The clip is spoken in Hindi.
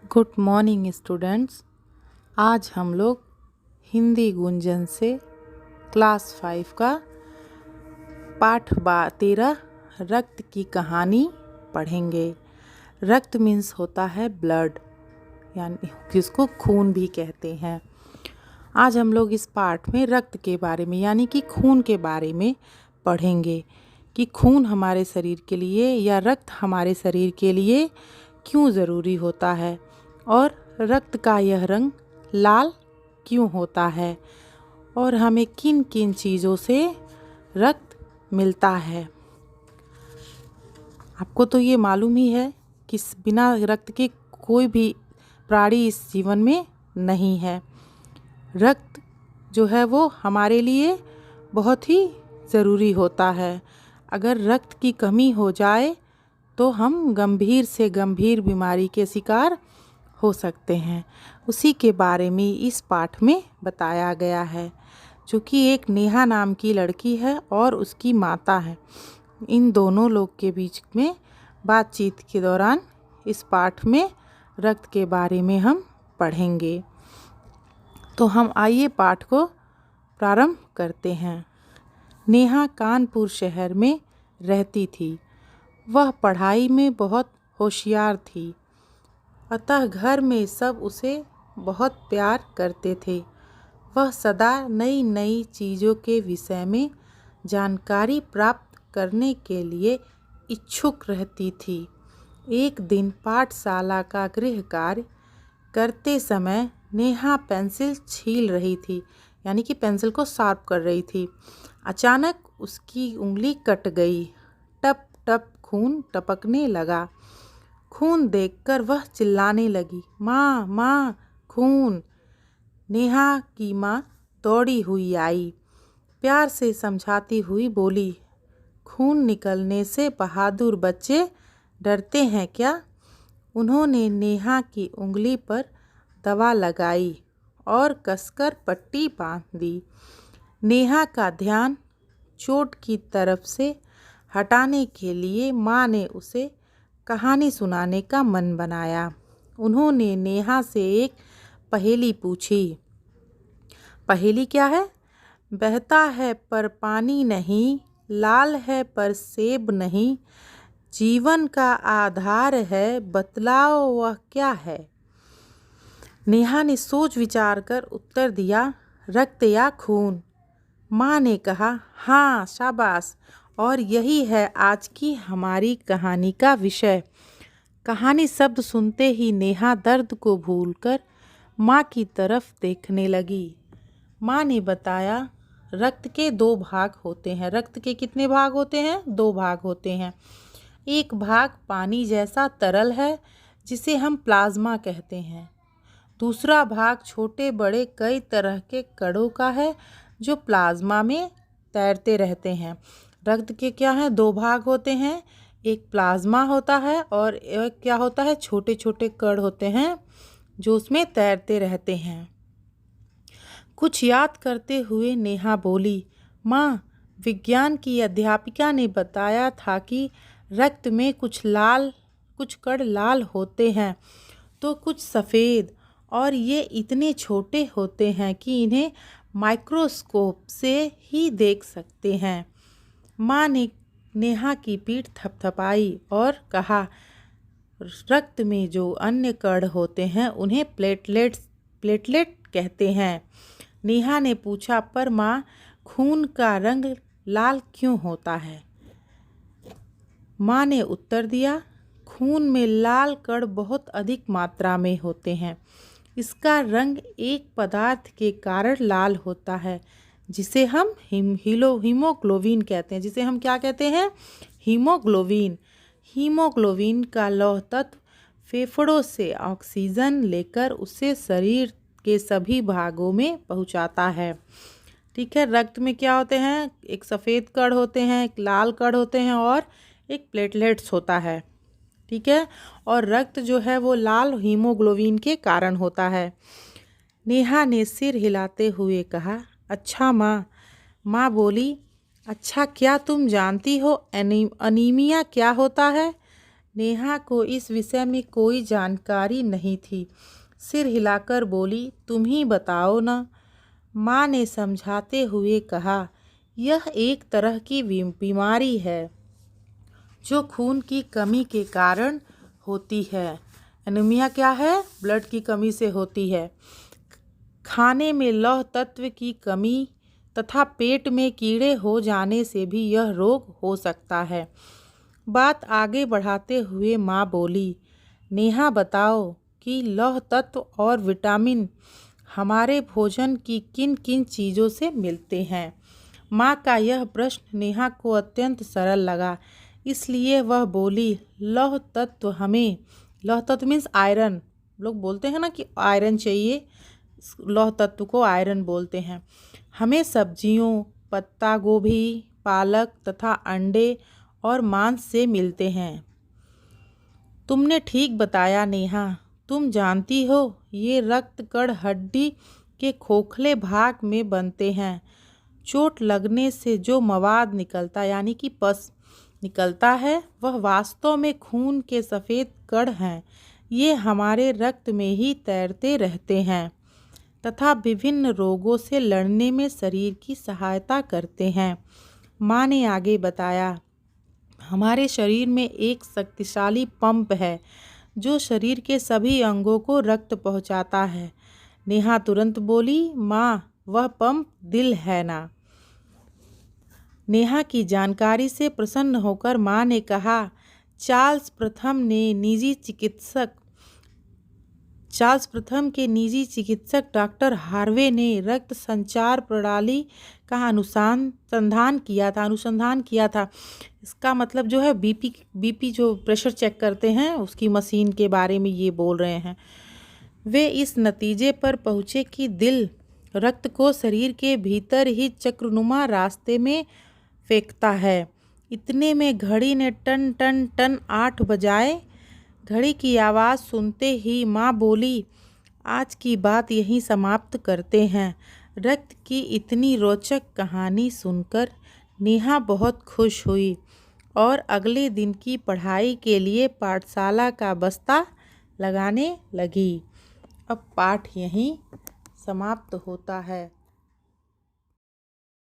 Good morning students. आज हम लोग हिंदी गुंजन से क्लास 5 का पाठ 13 रक्त की कहानी पढ़ेंगे। रक्त मीन्स होता है ब्लड, यानी जिसको खून भी कहते हैं। आज हम लोग इस पाठ में रक्त के बारे में यानी कि खून के बारे में पढ़ेंगे कि खून हमारे शरीर के लिए या रक्त हमारे शरीर के लिए क्यों ज़रूरी होता है और रक्त का यह रंग लाल क्यों होता है और हमें किन किन चीज़ों से रक्त मिलता है। आपको तो ये मालूम ही है कि बिना रक्त के कोई भी प्राणी इस जीवन में नहीं है। रक्त जो है वो हमारे लिए बहुत ही ज़रूरी होता है। अगर रक्त की कमी हो जाए तो हम गंभीर से गंभीर बीमारी के शिकार हो सकते हैं। उसी के बारे में इस पाठ में बताया गया है, जो कि एक नेहा नाम की लड़की है और उसकी माता है। इन दोनों लोग के बीच में बातचीत के दौरान इस पाठ में रक्त के बारे में हम पढ़ेंगे। तो हम आइए पाठ को प्रारंभ करते हैं। नेहा कानपुर शहर में रहती थी। वह पढ़ाई में बहुत होशियार थी, अतः घर में सब उसे बहुत प्यार करते थे। वह सदा नई नई चीज़ों के विषय में जानकारी प्राप्त करने के लिए इच्छुक रहती थी। एक दिन पाठशाला का गृह कार्य करते समय नेहा पेंसिल छील रही थी, यानी कि पेंसिल को शार्प कर रही थी। अचानक उसकी उंगली कट गई। टप टप खून टपकने लगा। खून देखकर वह चिल्लाने लगी, माँ माँ खून। नेहा की माँ दौड़ी हुई आई, प्यार से समझाती हुई बोली, खून निकलने से बहादुर बच्चे डरते हैं क्या? उन्होंने नेहा की उंगली पर दवा लगाई और कसकर पट्टी बांध दी। नेहा का ध्यान चोट की तरफ से हटाने के लिए माँ ने उसे कहानी सुनाने का मन बनाया। उन्होंने नेहा से एक पहेली पूछी। पहेली क्या है? बहता है पर पानी नहीं, लाल है पर सेब नहीं, जीवन का आधार है, बतलाओ वह क्या है? नेहा ने सोच विचार कर उत्तर दिया, रक्त या खून। माँ ने कहा, हाँ शाबाश, और यही है आज की हमारी कहानी का विषय। कहानी शब्द सुनते ही नेहा दर्द को भूलकर माँ की तरफ देखने लगी। माँ ने बताया, रक्त के 2 भाग होते हैं। रक्त के कितने भाग होते हैं? 2 भाग होते हैं। एक भाग पानी जैसा तरल है, जिसे हम प्लाज्मा कहते हैं। दूसरा भाग छोटे बड़े कई तरह के कणों का है, जो प्लाज्मा में तैरते रहते हैं। रक्त के क्या हैं? 2 भाग होते हैं। एक प्लाज्मा होता है और एक क्या होता है? छोटे छोटे कण होते हैं जो उसमें तैरते रहते हैं। कुछ याद करते हुए नेहा बोली, माँ, विज्ञान की अध्यापिका ने बताया था कि रक्त में कुछ कण लाल होते हैं तो कुछ सफ़ेद, और ये इतने छोटे होते हैं कि इन्हें माइक्रोस्कोप से ही देख सकते हैं। माँ ने नेहा की पीठ थपथपाई और कहा, रक्त में जो अन्य कण होते हैं उन्हें प्लेटलेट कहते हैं। नेहा ने पूछा, पर माँ, खून का रंग लाल क्यों होता है? माँ ने उत्तर दिया, खून में लाल कण बहुत अधिक मात्रा में होते हैं। इसका रंग एक पदार्थ के कारण लाल होता है, जिसे हम हीमोग्लोबिन कहते हैं। जिसे हम क्या कहते हैं? हीमोग्लोबिन। हीमोग्लोबिन का लौह तत्व फेफड़ों से ऑक्सीजन लेकर उसे शरीर के सभी भागों में पहुंचाता है। ठीक है। रक्त में क्या होते हैं? एक सफ़ेद कण होते हैं, एक लाल कण होते हैं और एक प्लेटलेट्स होता है। ठीक है। और रक्त जो है वो लाल हीमोग्लोबिन के कारण होता है। नेहा ने सिर हिलाते हुए कहा, अच्छा माँ। माँ बोली, अच्छा, क्या तुम जानती हो अनीमिया क्या होता है? नेहा को इस विषय में कोई जानकारी नहीं थी। सिर हिलाकर बोली, तुम ही बताओ ना। माँ ने समझाते हुए कहा, यह एक तरह की बीमारी है जो खून की कमी के कारण होती है। एनीमिया क्या है? ब्लड की कमी से होती है। खाने में लौह तत्व की कमी तथा पेट में कीड़े हो जाने से भी यह रोग हो सकता है। बात आगे बढ़ाते हुए माँ बोली, नेहा बताओ कि लौह तत्व और विटामिन हमारे भोजन की किन किन चीज़ों से मिलते हैं। माँ का यह प्रश्न नेहा को अत्यंत सरल लगा, इसलिए वह बोली, लौह तत्व मीन्स आयरन। लोग बोलते हैं ना कि आयरन चाहिए, लौह तत्व को आयरन बोलते हैं। हमें सब्जियों, पत्ता गोभी, पालक तथा अंडे और मांस से मिलते हैं। तुमने ठीक बताया नेहा। तुम जानती हो, ये रक्त कण हड्डी के खोखले भाग में बनते हैं। चोट लगने से जो मवाद निकलता यानी कि पस निकलता है, वह वास्तव में खून के सफ़ेद कण हैं। ये हमारे रक्त में ही तैरते रहते हैं तथा विभिन्न रोगों से लड़ने में शरीर की सहायता करते हैं। माँ ने आगे बताया, हमारे शरीर में एक शक्तिशाली पंप है जो शरीर के सभी अंगों को रक्त पहुंचाता है। नेहा तुरंत बोली, माँ, वह पंप दिल है ना। नेहा की जानकारी से प्रसन्न होकर माँ ने कहा, चार्ल्स प्रथम के निजी चिकित्सक डॉक्टर हार्वे ने रक्त संचार प्रणाली का अनुसंधान किया था। इसका मतलब जो है बीपी जो प्रेशर चेक करते हैं उसकी मशीन के बारे में ये बोल रहे हैं। वे इस नतीजे पर पहुँचे कि दिल रक्त को शरीर के भीतर ही चक्रनुमा रास्ते में फेंकता है। इतने में घड़ी ने टन टन टन 8 बजाए। घड़ी की आवाज़ सुनते ही माँ बोली, आज की बात यहीं समाप्त करते हैं। रक्त की इतनी रोचक कहानी सुनकर नेहा बहुत खुश हुई और अगले दिन की पढ़ाई के लिए पाठशाला का बस्ता लगाने लगी। अब पाठ यहीं समाप्त होता है।